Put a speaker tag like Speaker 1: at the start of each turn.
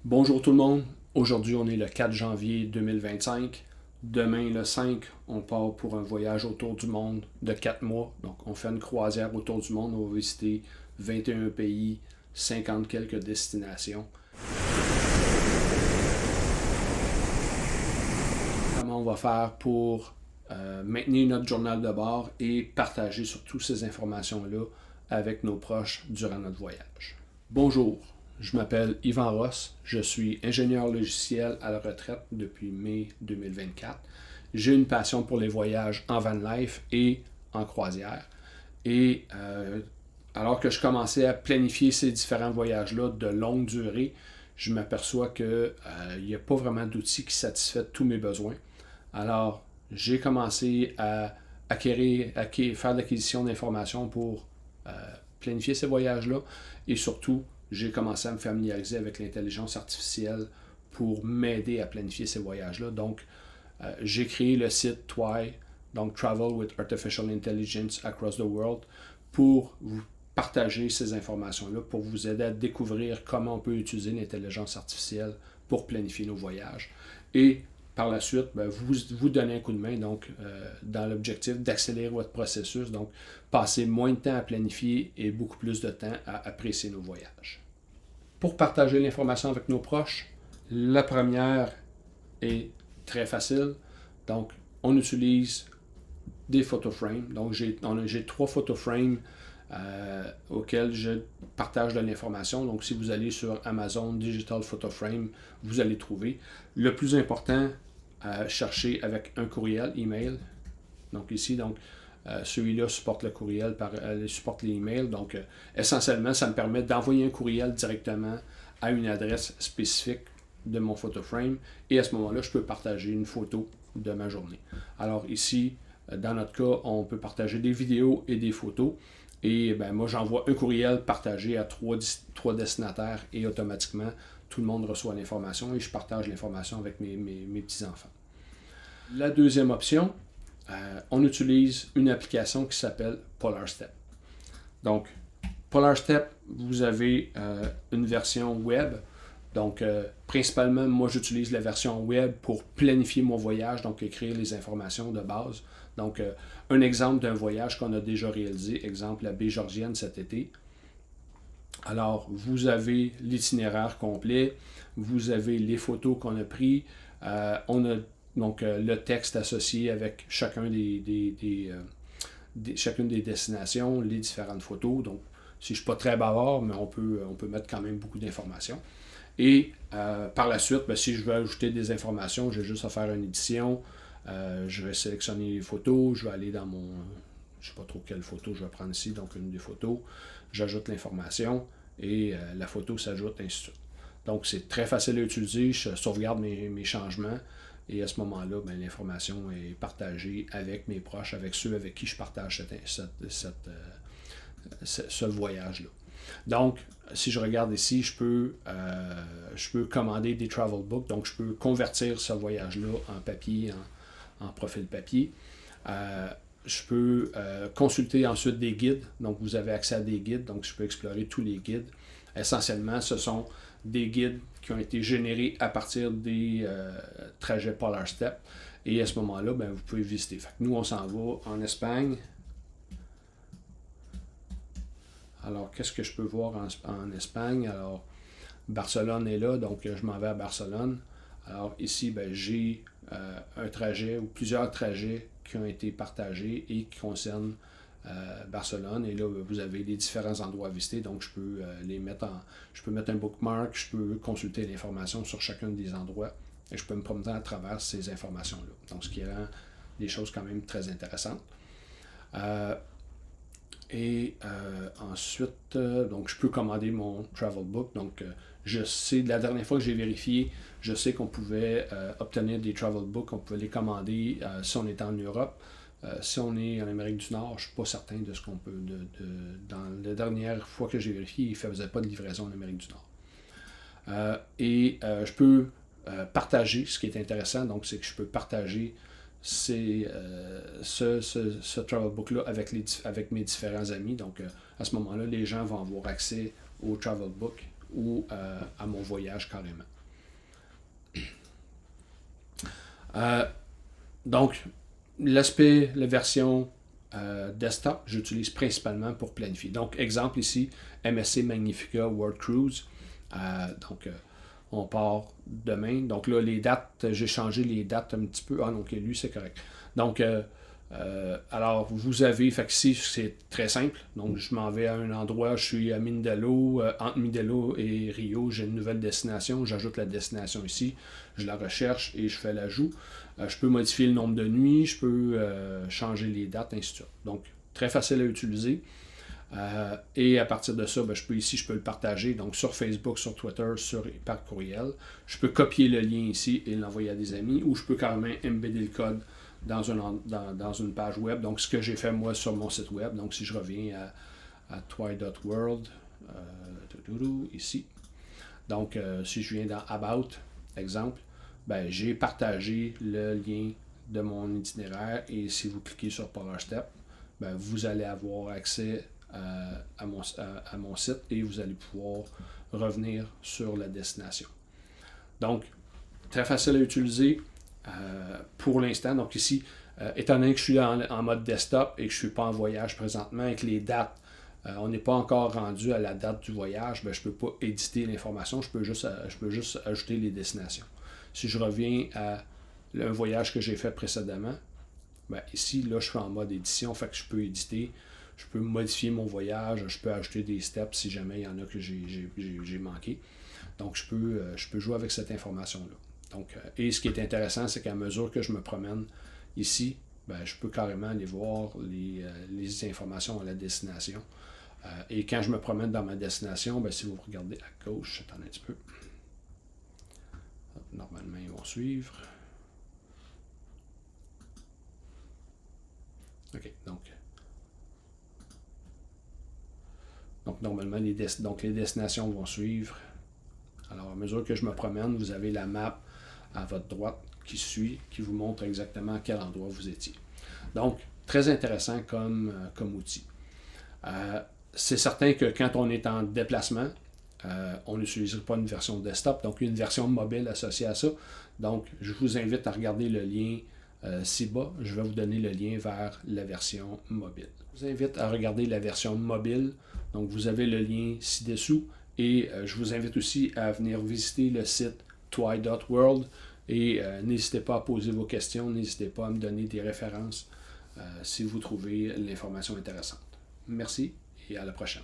Speaker 1: Bonjour tout le monde, aujourd'hui on est le 4 janvier 2025. Demain le 5, on part pour un voyage autour du monde de 4 mois. Donc on fait une croisière autour du monde, on va visiter 21 pays, 50 quelques destinations. Comment on va faire pour maintenir notre journal de bord et partager surtout ces informations-là avec nos proches durant notre voyage. Bonjour, je m'appelle Yvan Ross, je suis ingénieur logiciel à la retraite depuis mai 2024. J'ai une passion pour les voyages en van life et en croisière. Et alors que je commençais à planifier ces différents voyages-là de longue durée, je m'aperçois qu'il n'y a pas vraiment d'outils qui satisfait tous mes besoins. Alors, j'ai commencé à faire de l'acquisition d'informations pour planifier ces voyages-là et surtout, j'ai commencé à me familiariser avec l'intelligence artificielle pour m'aider à planifier ces voyages-là. Donc, j'ai créé le site TWI, donc Travel with Artificial Intelligence Across the World, pour vous partager ces informations-là, pour vous aider à découvrir comment on peut utiliser l'intelligence artificielle pour planifier nos voyages. Et par la suite, vous donnez un coup de main donc, dans l'objectif d'accélérer votre processus, donc passer moins de temps à planifier et beaucoup plus de temps à apprécier nos voyages. Pour partager l'information avec nos proches, la première est très facile. Donc, on utilise des photoframes. Donc, j'ai 3 photoframes auxquels je partage de l'information. Donc, si vous allez sur Amazon Digital Photo Frame, vous allez trouver. Le plus important, chercher avec un courriel, email. Donc, ici, celui-là supporte le courriel, supporte les emails. Donc, essentiellement, ça me permet d'envoyer un courriel directement à une adresse spécifique de mon photoframe. Et à ce moment-là, je peux partager une photo de ma journée. Alors ici, dans notre cas, on peut partager des vidéos et des photos. Et moi, j'envoie un courriel partagé à trois destinataires et automatiquement, tout le monde reçoit l'information et je partage l'information avec mes petits-enfants. La deuxième option, on utilise une application qui s'appelle PolarStep. Donc, PolarStep, vous avez une version web. Donc, principalement, moi, j'utilise la version web pour planifier mon voyage, donc écrire les informations de base. Donc, un exemple d'un voyage qu'on a déjà réalisé, exemple la baie Georgienne cet été. Alors, vous avez l'itinéraire complet, vous avez les photos qu'on a prises, on a donc le texte associé avec chacune des destinations, les différentes photos. Donc, si je ne suis pas très bavard, mais on peut mettre quand même beaucoup d'informations. Et par la suite, si je veux ajouter des informations, j'ai juste à faire une édition. Je vais sélectionner les photos, je vais aller dans mon... je ne sais pas trop quelle photo je vais prendre ici, donc une des photos. J'ajoute l'information et la photo s'ajoute, ainsi de suite. Donc c'est très facile à utiliser, je sauvegarde mes changements et à ce moment-là, l'information est partagée avec mes proches, avec ceux avec qui je partage ce voyage-là. Donc, si je regarde ici, je peux commander des travel books, donc je peux convertir ce voyage-là en papier, en profil papier. Je peux consulter ensuite des guides, donc vous avez accès à des guides, donc je peux explorer tous les guides. Essentiellement, ce sont des guides qui ont été générés à partir des trajets PolarStep. Et à ce moment-là, vous pouvez visiter. Fait que nous, on s'en va en Espagne. Alors, qu'est-ce que je peux voir en Espagne? Alors, Barcelone est là, donc je m'en vais à Barcelone. Alors ici, j'ai un trajet ou plusieurs trajets qui ont été partagés et qui concernent Barcelone. Et là, vous avez les différents endroits à visiter, donc je peux je peux mettre un bookmark, je peux consulter l'information sur chacun des endroits et je peux me promener à travers ces informations-là. Donc, ce qui rend des choses quand même très intéressantes. Et ensuite, donc je peux commander mon travel book. Donc, je sais, la dernière fois que j'ai vérifié, je sais qu'on pouvait obtenir des travel books, on pouvait les commander si on est en Europe. Si on est en Amérique du Nord, je ne suis pas certain de ce qu'on peut. Dans la dernière fois que j'ai vérifié, il ne faisait pas de livraison en Amérique du Nord. Je peux partager, ce qui est intéressant, donc c'est que je peux partager ce travel book-là avec mes différents amis. Donc, à ce moment-là, les gens vont avoir accès au travel book ou à mon voyage carrément. Donc, l'aspect, la version desktop, j'utilise principalement pour planifier. Donc, exemple ici, MSC Magnifica World Cruise. On part demain. Donc là, les dates, j'ai changé les dates un petit peu. Ah non, ok, lui, c'est correct. Donc, alors, vous avez, fait que ici, c'est très simple. Donc, je m'en vais à un endroit, je suis à Mindelo, entre Mindelo et Rio, j'ai une nouvelle destination, j'ajoute la destination ici, je la recherche et je fais l'ajout. Je peux modifier le nombre de nuits, je peux changer les dates, ainsi de suite. Donc, très facile à utiliser. Et à partir de ça, je peux le partager donc sur Facebook, sur Twitter, par courriel. Je peux copier le lien ici et l'envoyer à des amis, ou je peux carrément embedder le code dans une page web. Donc, ce que j'ai fait moi sur mon site web. Donc, si je reviens à twi.world, ici. Donc, si je viens dans About, exemple, j'ai partagé le lien de mon itinéraire et si vous cliquez sur PowerStep, vous allez avoir accès à mon site et vous allez pouvoir revenir sur la destination. Donc, très facile à utiliser pour l'instant. Donc ici, étant donné que je suis en mode desktop et que je ne suis pas en voyage présentement et que les dates, on n'est pas encore rendu à la date du voyage, je ne peux pas éditer l'information, je peux juste ajouter les destinations. Si je reviens à un voyage que j'ai fait précédemment, ici, là, je suis en mode édition, fait que je peux éditer, je peux modifier mon voyage, je peux ajouter des steps si jamais il y en a que j'ai manqué. Donc, je peux jouer avec cette information-là. Donc, et ce qui est intéressant, c'est qu'à mesure que je me promène ici, je peux carrément aller voir les informations à la destination. Et quand je me promène dans ma destination, si vous regardez à gauche, attendez un petit peu. Normalement, ils vont suivre. OK, donc normalement, les destinations vont suivre. Alors, à mesure que je me promène, vous avez la map à votre droite qui vous montre exactement à quel endroit vous étiez. Donc, très intéressant comme outil. C'est certain que quand on est en déplacement, on n'utilisera pas une version desktop, donc une version mobile associée à ça. Donc, je vous invite à regarder le lien ci-bas. Je vais vous donner le lien vers la version mobile. Je vous invite à regarder la version mobile. Donc, vous avez le lien ci-dessous. Et je vous invite aussi à venir visiter le site twi.world. Et n'hésitez pas à poser vos questions. N'hésitez pas à me donner des références si vous trouvez l'information intéressante. Merci et à la prochaine.